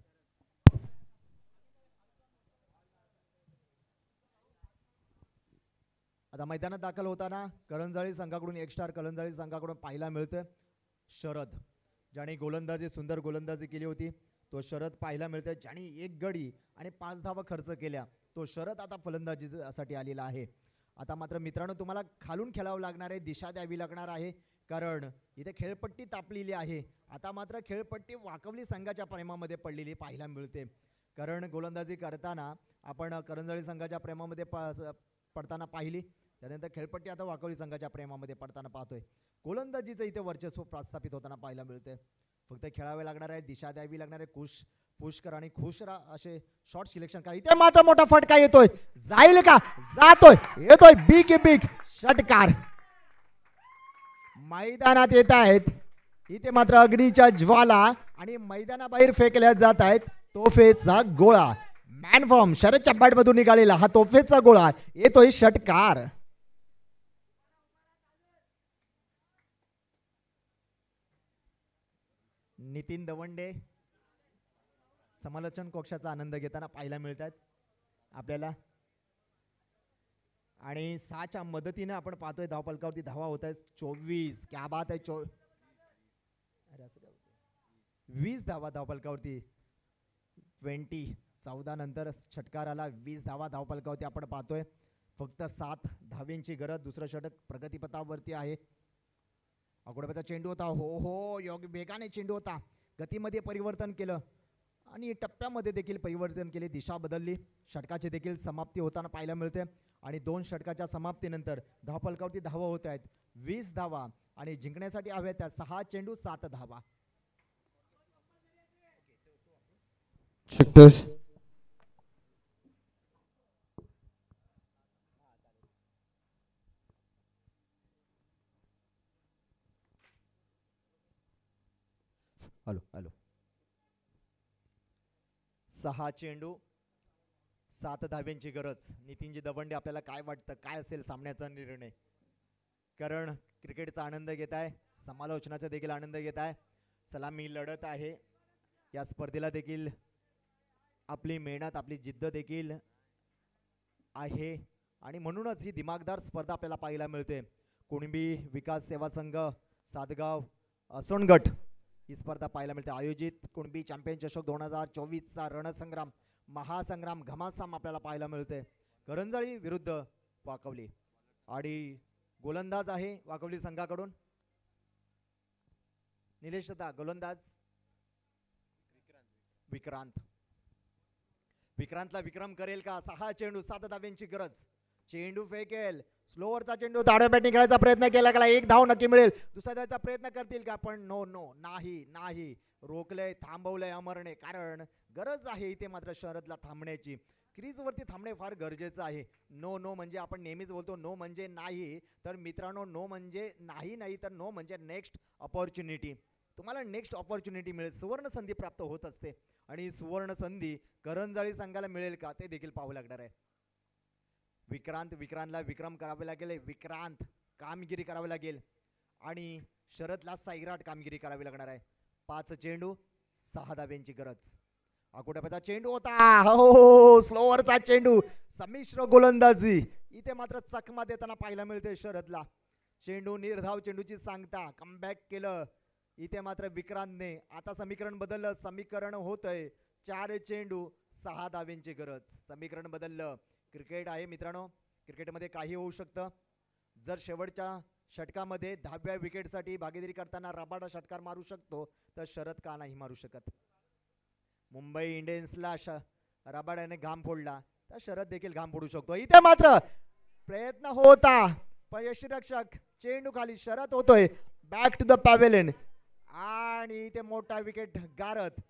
आता मैदानात दाखल होताना करंजाळी संघाकडून एक स्टार करंजाळी संघाकडून पाहायला मिळतोय शरद, ज्याने गोलंदाजी सुंदर गोलंदाजी केली होती. तो शरद पाहायला मिळतोय ज्याने 1 गडी आणि 5 धावा खर्च केल्या. तो शरद आता फलंदाजीसाठी आलेला आहे. आता मात्र मित्रांनो तुम्हाला खालून खेळावं लागणार आहे. दिशा द्यावी लागणार आहे कारण इथे खेळपट्टी तापलेली आहे. आता मात्र खेळपट्टी वाकवली संघाच्या प्रेमामध्ये पडलेली पाहायला मिळते कारण गोलंदाजी करताना आपण करंजाळी संघाच्या प्रेमामध्ये पडताना पाहिली. त्यानंतर खेळपट्टी आता वाकवली संघाच्या प्रेमामध्ये पडताना पाहतोय. गोलंदाजीचं इथे वर्चस्व प्रस्थापित होताना पाहायला मिळते. फक्त खेळावे लागणार आहे. दिशा द्यावी लागणार आहे. पुश कर आणि खुश राहा असे शॉर्ट सिलेक्शन करा. इथे मात्र मोठा फटका येतोय. जाईल का? जातोय. येतोय बिग बिग षटकार मैदानात येत आहेत. इथे मात्र अग्नीच्या ज्वाला आणि मैदानाबाहेर फेकल्या जात आहेत तोफेचा गोळा. मॅन फॉर्म शरदच्या बॅट मधून निघालेला हा तोफेचा गोळा. येतोय षटकार. नितीन दवंडे समालोचन कक्षाचा आनंद घेताना पाहायला मिळतात आपल्याला आणि 6च्या मदतीने आपण पाहतोय धावपलकावरती धावा होत आहेत 24. क्या बात आहे. 20 धावा धावपलकावरती 20. 14 नंतर षटकार आला. 20 धावा धावपलकावरती आपण पाहतोय. फक्त 7 धावेंची गरज. दुसरं षटक प्रगतीपथावरती आहे. अगोदरचा चेंडू होता. हो योग्य वेगाने चेंडू होता. गतीमध्ये परिवर्तन केलं आणि टप्प्यामध्ये देखील परिवर्तन केले. दिशा बदलली. षटकाची देखील समाप्ती होताना पाहायला मिळते आणि 2 षटकाच्या समाप्तीनंतर धावपलकावरती धावा होत आहेत 20 धावा आणि जिंकण्यासाठी हव्या त्या 6 चेंडू 7 धावा. हॅलो 6 चेंडू 7 धाब्यांची गरज. नितीनजी दवंडे, आपल्याला काय वाटतं, काय असेल सामन्याचा निर्णय? कारण क्रिकेटचा आनंद घेत आहे, समालोचनाचा देखील आनंद घेत आहे. सलामी लढत आहे. या स्पर्धेला देखील आपली मेहनत, आपली जिद्द देखील आहे आणि म्हणूनच ही दिमागदार स्पर्धा आपल्याला पाहायला मिळते. कुणबी विकास सेवा संघ सातगाव असोनगट ही स्पर्धा पाहायला मिळते. आयोजित कुणबी चॅम्पियन चषक 2024चा रणसंग्राम, महासंग्राम, घमासाम आपल्याला पाहायला मिळते. करंजळी विरुद्ध वाकवली आणि गोलंदाज आहे वाकवली संघाकडून निलेश दादा. गोलंदाज विक्रांत. विक्रांतला विक्रम करेल का? 6 चेंडू 7 धाब्यांची गरज. चेंडू फेकेल, स्लोअरचा चेंडू, दाढ्या बॅटिंग खेळायचा प्रयत्न केला गेला, 1 धाव नक्की मिळेल. दुसऱ्या धावाचा प्रयत्न करतील का? पण नो नो, नाही नाही, रोखलंय, थांबवलंय अमरने. कारण गरज आहे इथे मात्र शरदला थांबण्याची, क्रीजवरती थांबणे फार गरजेचं आहे. नो नो म्हणजे आपण नेहमीच बोलतो नो म्हणजे नाही, तर मित्रांनो नो म्हणजे नाही तर नो म्हणजे नेक्स्ट अपॉर्च्युनिटी. तुम्हाला नेक्स्ट अपॉर्च्युनिटी मिळेल, सुवर्ण संधी प्राप्त होत असते आणि सुवर्ण संधी करंजळी संघाला मिळेल का ते देखील पाहावं लागणार आहे. विक्रांतला विक्रम करावे लागेल, विक्रांत कामगिरी करावी लागेल आणि शरदला सैराट कामगिरी करावी लागणार आहे. 5 चेंडू 6 धाब्यांची गरज. आकुटाप्याचा चेंडू होता, हो स्लोअरचा चेंडू, संमिश्र गोलंदाजी. इथे मात्र चकमा देताना पाहायला मिळते शरदला. चेंडू निर्धाव चेंडूची सांगता, कमबॅक केलं इथे मात्र विक्रांतने. आता समीकरण बदललं, समीकरण होतंय 4 चेंडू 6 धाब्यांची गरज. समीकरण बदललं. क्रिकेट आहे मित्रांनो, क्रिकेटमध्ये काही होऊ शकतं. जर शेवटच्या षटकामध्ये 10व्या विकेटसाठी भागीदारी करताना रबाडा षटकार मारू शकतो तर शरद का नाही मारू शकत? मुंबई इंडियन्सला रबाड्याने घाम फोडला तर शरद देखील घाम फोडू शकतो. इथे मात्र प्रयत्न होता पण यष्टीरक्षक चेंडू खाली, शरद होतोय बॅक टू द पॅव्हेलियन आणि इथे मोठा विकेट गारत.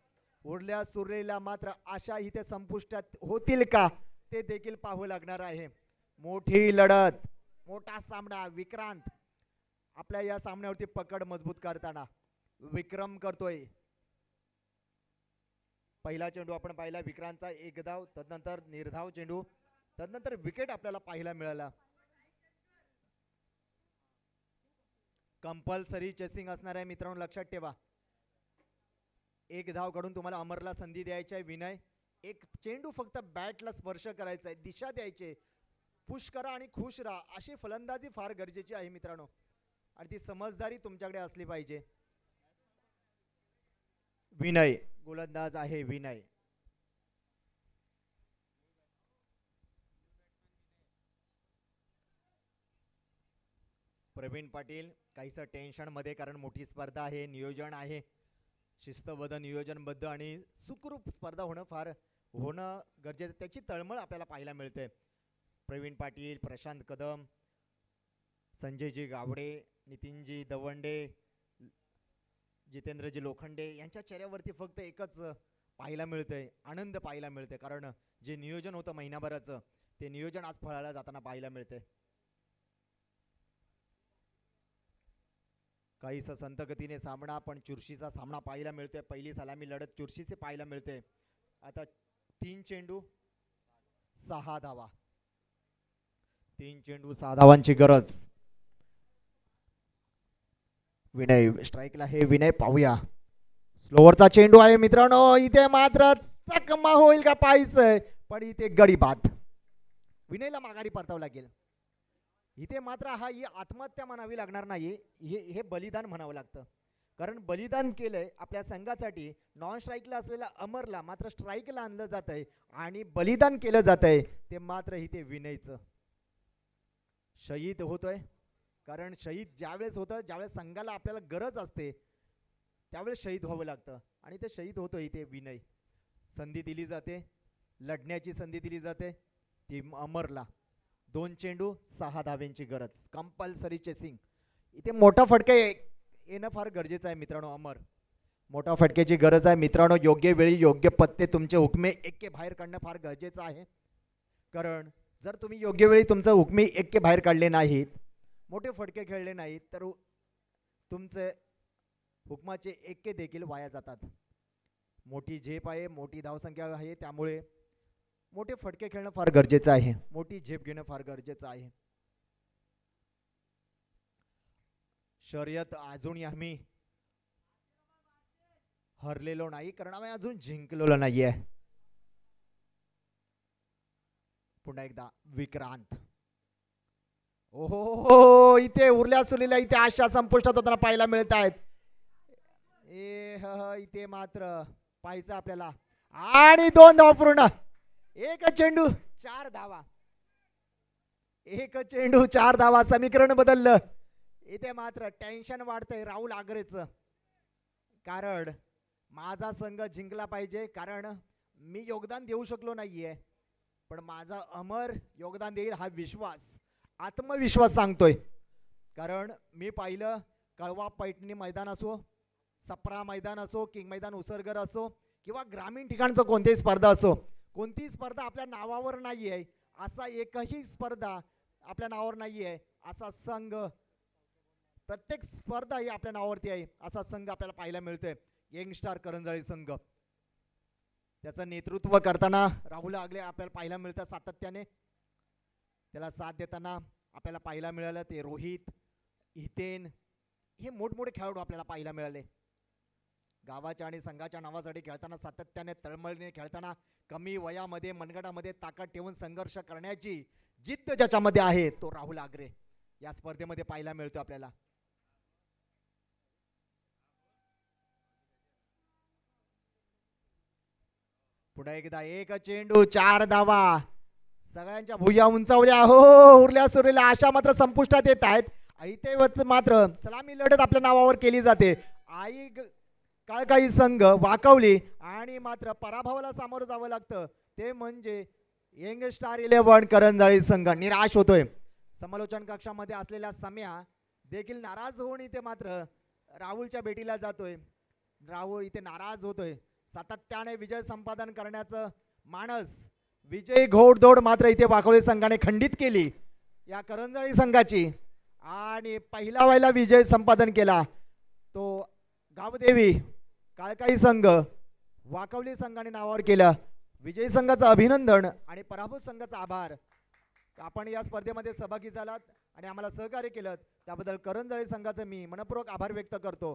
उरल्या सुरलेला मात्र आशा इथे संपुष्टात होतील का ते देखील पाहावं लागणार आहे. मोठी लढत, मोठा सामना. विक्रांत आपल्या या सामन्यावरती पकड मजबूत करताना विक्रम करतोय. पहिला चेंडू आपण पाहिला विक्रांतचा 1 धाव, तदनंतर निर्धाव चेंडू, तदनंतर विकेट आपल्याला पाहायला मिळाला. कंपल्सरी चेसिंग असणार आहे मित्रांनो, लक्षात ठेवा. 1 धाव काढून तुम्हाला अमरला संधी द्यायची आहे. विनय, एक चेंडू फक्त बॅटला स्पर्श करायचा आहे, दिशा द्यायची, पुश करा आणि खुश राहा. अशी फलंदाजी फार गरजेची आहे मित्रांनो आणि ती समजदारी तुमच्याकडे असली पाहिजे. विनय गोलंदाज आहे. विनय प्रवीण पाटील काहीसं टेन्शन मध्ये, कारण मोठी स्पर्धा आहे, नियोजन आहे, शिस्तबद्ध नियोजनबद्ध आणि सुखरूप स्पर्धा होणं गरजेचं, त्याची तळमळ आपल्याला पाहायला मिळते. प्रवीण पाटील, प्रशांत कदम, संजयजी गावडे, नितीनजी दवंडे, जितेंद्रजी लोखंडे यांच्या चेहऱ्यावरती फक्त एकच पाहायला मिळतंय, आनंद पाहायला मिळते. कारण जे नियोजन होतं महिनाभराचं ते नियोजन आज फळाला जाताना पाहायला मिळते. काहीसा संतगतीने सामना, पण चुरशीचा सामना पाहायला मिळतोय. पहिली सलामी लढत चुरशीचे पाहायला मिळते. आता 3 चेंडू 6 धावा. 3 चेंडू 6 धावांची गरज. विनय स्ट्राईकला हे. विनय पाहूया, स्लोअरचा चेंडू आहे मित्रांनो. इथे मात्र चकमा होईल का पाहायचंय, पण इथे गडी बाद. विनयला माघारी परतावं लागेल. इथे मात्र ही आत्महत्या म्हणावी लागणार नाही, हे बलिदान म्हणावं लागतं. कारण बलिदान केलंय आपल्या संघासाठी. नॉन स्ट्राईकला असलेल्या अमरला मात्र स्ट्राईकला आणलं जात आहे आणि बलिदान केलं जात आहे ते मात्र इथे विनयचं. शहीद होतोय, कारण शहीद ज्यावेळेस होतं, ज्यावेळेस संघाला आपल्याला गरज असते त्यावेळेस शहीद व्हावं लागतं आणि ते शहीद होतोय इथे विनय. संधी दिली जाते, लढण्याची संधी दिली जाते ती अमरला. 2 चेंडू 6 धाव्यांची गरज. Compulsory chasing. इथे मोठा फटका येणं फार गरजेचं आहे मित्रांनो. अमर, मोठा फटक्याची गरज आहे मित्रांनो. योग्य वेळी योग्य पत्ते, तुमचे हुकमे एक्के बाहेर काढणं फार गरजेचं आहे. कारण जर तुम्ही योग्य वेळी तुमचं हुकमे एक्के बाहेर काढले नाहीत, मोठे फटके खेळले नाहीत तर तुमचे हुकमाचे एक्के देखील वाया जातात. मोठी झेप आहे, मोठी धावसंख्या आहे, त्यामुळे मोठे फटके खेळणं फार गरजेचं आहे, मोठी झेप घेणं फार गरजेचं आहे. शर्यत अजूनही आम्ही हरलेलो नाही, कारण आम्ही अजून जिंकलेलो नाहीये. पुन्हा एकदा विक्रांत. ओहो, इथे उरल्या सुरलेल्या इथे आशा संपुष्टात होताना पाहायला मिळत आहेत. इथे मात्र पाहायचं आपल्याला. आणि 2 धावा पूर्ण. एक चेंडू 4 धावा. एक चेंडू 4 धावा. समीकरण बदललं. इथे मात्र टेन्शन वाढतंय राहुल आगरेचं, कारण माझा संघ जिंकला पाहिजे, कारण मी योगदान देऊ शकलो नाहीये, पण माझा अमर योगदान देईल हा विश्वास, आत्मविश्वास सांगतोय. कारण मी पाहिलं कळवा पैठणी मैदान असो, सप्रा मैदान असो, किंग मैदान उसरगर असो, किंवा ग्रामीण ठिकाणचं कोणतीही स्पर्धा असो, कोणतीही स्पर्धा आपल्या नावावर नाही आहे असा एकही स्पर्धा आपल्या नावावर नाही आहे असा संघ, प्रत्येक स्पर्धा ही आपल्या नावावरती आहे असा संघ आपल्याला पाहायला मिळतोय. यंगस्टार करंजाळी संघ, त्याचं नेतृत्व करताना राहुल आगले आपल्याला पाहायला मिळतं सातत्याने. त्याला साथ देताना आपल्याला पाहायला मिळालं ते रोहित, हितेन, हे मोठमोठे खेळाडू आपल्याला पाहायला मिळाले. गावाच्या आणि संघाच्या नावासाठी खेळताना सातत्याने तळमळीने खेळताना, कमी वयामध्ये मनगटामध्ये ताकद ठेवून संघर्ष करण्याची जिद्द ज्याच्यामध्ये आहे तो राहुल आगरे या स्पर्धेमध्ये पाहायला मिळतो आपल्याला. पुन्हा एकदा एक चेंडू 4 धावा. सगळ्यांच्या भुया उंचावल्या. हो, उरल्या सुरलेल्या आशा मात्र संपुष्टात येत आहेत. इथे मात्र सलामी लढत आपल्या नावावर केली जाते. काळकाई संघ वाकवली आणि मात्र पराभवाला सामोरं जावं लागतं, ते म्हणजे यंगस्टार 11 करंजाळी संघ निराश होतोय. समालोचन कक्षामध्ये असलेल्या सम्या देखील नाराज होऊन इथे मात्र राहुलच्या भेटीला जातोय. राहुल इथे नाराज होतोय. सातत्याने विजय संपादन करण्याचं मानस, विजयी घोडदौड मात्र इथे वाकवली संघाने खंडित केली या करंजाळी संघाची, आणि पहिला व्हायला विजय संपादन केला तो गावदेवी काळकाई संघ वाकवली संघाने नावावर केलं. विजयी संघाचं अभिनंदन आणि पराभूत संघाचा आभार. आपण या स्पर्धेमध्ये सहभागी झालात आणि आम्हाला सहकार्य केलं त्याबद्दल करंजाळी संघाचे मी मनपूर्वक आभार व्यक्त करतो.